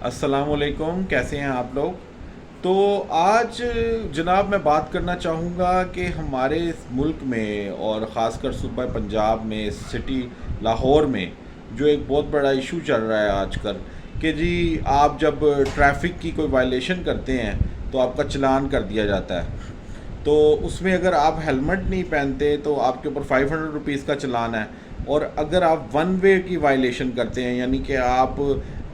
السلام علیکم، کیسے ہیں آپ لوگ؟ تو آج جناب میں بات کرنا چاہوں گا کہ ہمارے اس ملک میں اور خاص کر صوبہ پنجاب میں سٹی لاہور میں جو ایک بہت بڑا ایشو چل رہا ہے آج کل کہ جی آپ جب ٹریفک کی کوئی وائلیشن کرتے ہیں تو آپ کا چلان کر دیا جاتا ہے۔ تو اس میں اگر آپ ہیلمٹ نہیں پہنتے تو آپ کے اوپر 500 روپیز کا چلان ہے، اور اگر آپ ون وے کی وائلیشن کرتے ہیں یعنی کہ آپ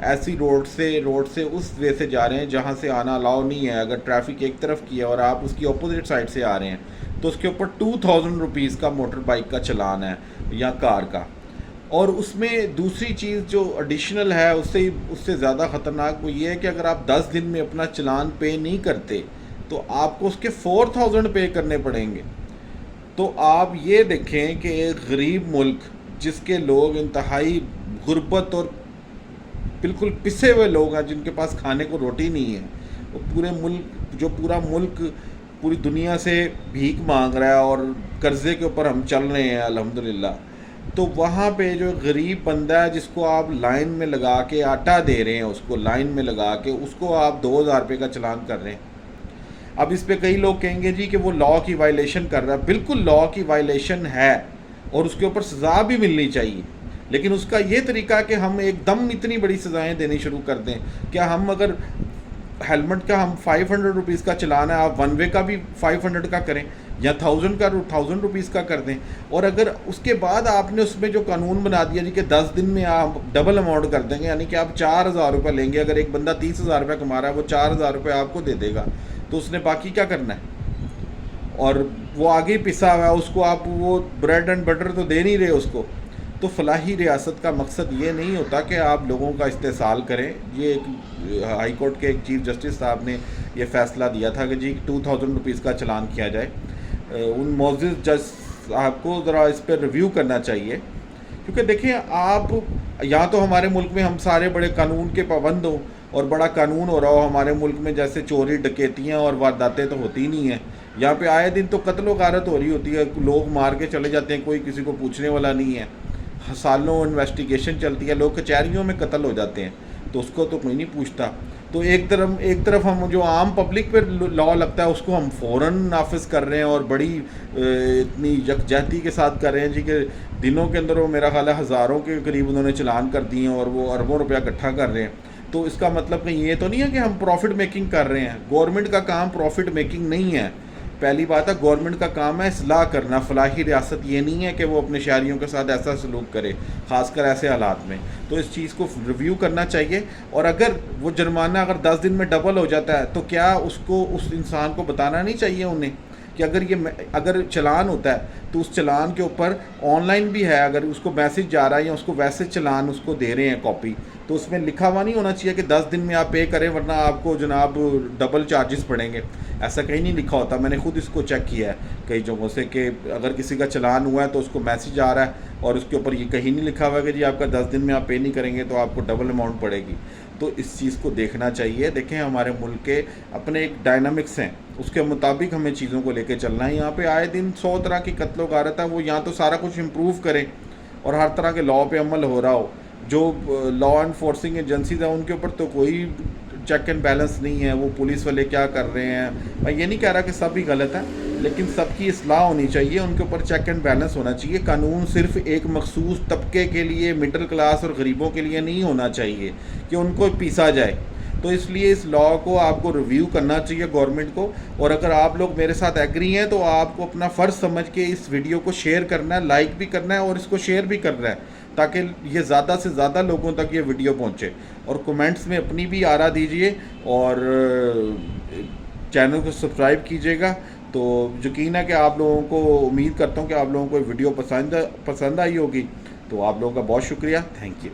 ایسی روڈ سے اس وے سے جا رہے ہیں جہاں سے آنا الاؤ نہیں ہے، اگر ٹریفک ایک طرف کی ہے اور آپ اس کی اپوزٹ سائڈ سے آ رہے ہیں تو اس کے اوپر 2000 روپیز کا موٹر بائک کا چلان ہے یا کار کا۔ اور اس میں دوسری چیز جو ایڈیشنل ہے اس سے زیادہ خطرناک وہ یہ ہے کہ اگر آپ 10 دن میں اپنا چلان پے نہیں کرتے تو آپ کو اس کے 4000 پے کرنے پڑیں گے۔ تو آپ یہ دیکھیں کہ ایک غریب ملک جس کے لوگ انتہائی غربت اور بالکل پسے ہوئے لوگ ہیں، جن کے پاس کھانے کو روٹی نہیں ہے، وہ پورا ملک پوری دنیا سے بھیک مانگ رہا ہے اور قرضے کے اوپر ہم چل رہے ہیں الحمدللہ۔ تو وہاں پہ جو غریب بندہ ہے جس کو آپ لائن میں لگا کے آٹا دے رہے ہیں، اس کو لائن میں لگا کے اس کو آپ 2000 روپے کا چلان کر رہے ہیں۔ اب اس پہ کئی لوگ کہیں گے جی کہ وہ لا کی وائلیشن کر رہا ہے، بالکل لا کی وائلیشن ہے اور اس کے اوپر سزا بھی ملنی چاہیے، لیکن اس کا یہ طریقہ کہ ہم ایک دم اتنی بڑی سزائیں دینی شروع کر دیں۔ کیا ہم اگر ہیلمٹ کا ہم 500 روپیز کا چلانا ہے، آپ ون وے کا بھی 500 کا کریں یا 1000 کا کر دیں، اور اگر اس کے بعد آپ نے اس میں جو قانون بنا دیا جی کہ 10 دن میں آپ ڈبل اماؤنٹ کر دیں گے، یعنی کہ آپ 4000 روپے لیں گے، اگر ایک بندہ 30,000 روپے کما رہا ہے وہ 4000 روپے آپ کو دے دے گا، تو اس نے باقی کیا کرنا ہے؟ اور وہ آگے پسا ہوا ہے، اس کو آپ وہ بریڈ اینڈ بٹر تو دے نہیں رہے اس کو۔ تو فلاحی ریاست کا مقصد یہ نہیں ہوتا کہ آپ لوگوں کا استحصال کریں۔ یہ ایک ہائی کورٹ کے ایک چیف جسٹس صاحب نے یہ فیصلہ دیا تھا کہ جی 2000 روپیز کا چلان کیا جائے۔ ان معزز جج صاحب کو ذرا اس پہ ریویو کرنا چاہیے، کیونکہ دیکھیں آپ یا تو ہمارے ملک میں ہم سارے بڑے قانون کے پابند ہوں اور بڑا قانون ہو رہا ہو ہمارے ملک میں، جیسے چوری ڈکیتیاں اور وارداتیں تو ہوتی نہیں ہیں، یہاں پہ آئے دن تو قتل و غارت ہو رہی ہوتی ہے، لوگ مار کے چلے جاتے ہیں، کوئی کسی کو پوچھنے والا نہیں ہے، سالوں انویسٹیگیشن چلتی ہے، لوگ کچہریوں میں قتل ہو جاتے ہیں تو اس کو تو کوئی نہیں پوچھتا۔ تو ایک طرف ہم جو عام پبلک پہ لا لگتا ہے اس کو ہم فوراً نافذ کر رہے ہیں اور بڑی اتنی یکجہتی کے ساتھ کر رہے ہیں جی کہ دنوں کے اندر وہ میرا خیال ہے ہزاروں کے قریب انہوں نے چلان کر دیے ہیں اور وہ اربوں روپیہ اکٹھا کر رہے ہیں۔ تو اس کا مطلب کہیں یہ تو نہیں ہے کہ ہم پروفٹ میکنگ کر رہے ہیں۔ گورنمنٹ کا کام پروفٹ میکنگ نہیں ہے، پہلی بات ہے گورنمنٹ کا کام ہے اصلاح کرنا۔ فلاحی ریاست یہ نہیں ہے کہ وہ اپنے شہریوں کے ساتھ ایسا سلوک کرے، خاص کر ایسے حالات میں۔ تو اس چیز کو ریویو کرنا چاہیے، اور اگر وہ جرمانہ اگر 10 دن میں ڈبل ہو جاتا ہے تو کیا اس انسان کو بتانا نہیں چاہیے انہیں کہ اگر چلان ہوتا ہے تو اس چلان کے اوپر آن لائن بھی ہے، اگر اس کو میسج جا رہا ہے یا اس کو ویسے چلان اس کو دے رہے ہیں کاپی، تو اس میں لکھا ہوا نہیں ہونا چاہیے کہ 10 دن میں آپ پے کریں ورنہ آپ کو جناب ڈبل چارجز پڑیں گے۔ ایسا کہیں نہیں لکھا ہوتا، میں نے خود اس کو چیک کیا ہے کئی جگہوں سے کہ اگر کسی کا چلان ہوا ہے تو اس کو میسج آ رہا ہے اور اس کے اوپر یہ کہیں نہیں لکھا ہوا کہ جی آپ کا 10 دن میں آپ پے نہیں کریں گے تو آپ کو ڈبل اماؤنٹ پڑے گی۔ تو اس چیز کو دیکھنا چاہیے۔ دیکھیں ہمارے ملک کے اپنے ایک ڈائنامکس ہیں، اس کے مطابق ہمیں چیزوں کو لے کے چلنا ہے۔ یہاں پہ آئے دن 100 طرح کی قتل و غارت ہے، وہ یہاں تو سارا کچھ امپروو کریں اور ہر طرح کے لا پہ عمل ہو رہا ہو۔ جو لا انفورسنگ ایجنسیز ہیں ان کے اوپر تو کوئی چیک اینڈ بیلنس نہیں ہے، وہ پولیس والے کیا کر رہے ہیں۔ میں یہ نہیں کہہ رہا کہ سب ہی غلط ہیں، لیکن سب کی اصلاح ہونی چاہیے، ان کے اوپر چیک اینڈ بیلنس ہونا چاہیے۔ قانون صرف ایک مخصوص طبقے کے لیے، مڈل کلاس اور غریبوں کے لیے نہیں ہونا چاہیے کہ ان کو پیسا جائے۔ تو اس لیے اس لا کو آپ کو ریویو کرنا چاہیے گورنمنٹ کو، اور اگر آپ لوگ میرے ساتھ ایگری ہیں تو آپ کو اپنا فرض سمجھ کے اس ویڈیو کو شیئر کرنا ہے، لائک بھی کرنا ہے اور اس کو شیئر بھی کرنا ہے تاکہ یہ زیادہ سے زیادہ لوگوں تک یہ ویڈیو پہنچے۔ اور کومنٹس میں اپنی بھی آرا دیجئے اور چینل کو سبسکرائب کیجیے گا۔ تو یقین ہے کہ آپ لوگوں کو، امید کرتا ہوں کہ آپ لوگوں کو ویڈیو پسند آئی ہوگی۔ تو آپ لوگوں کا بہت شکریہ، تھینک یو۔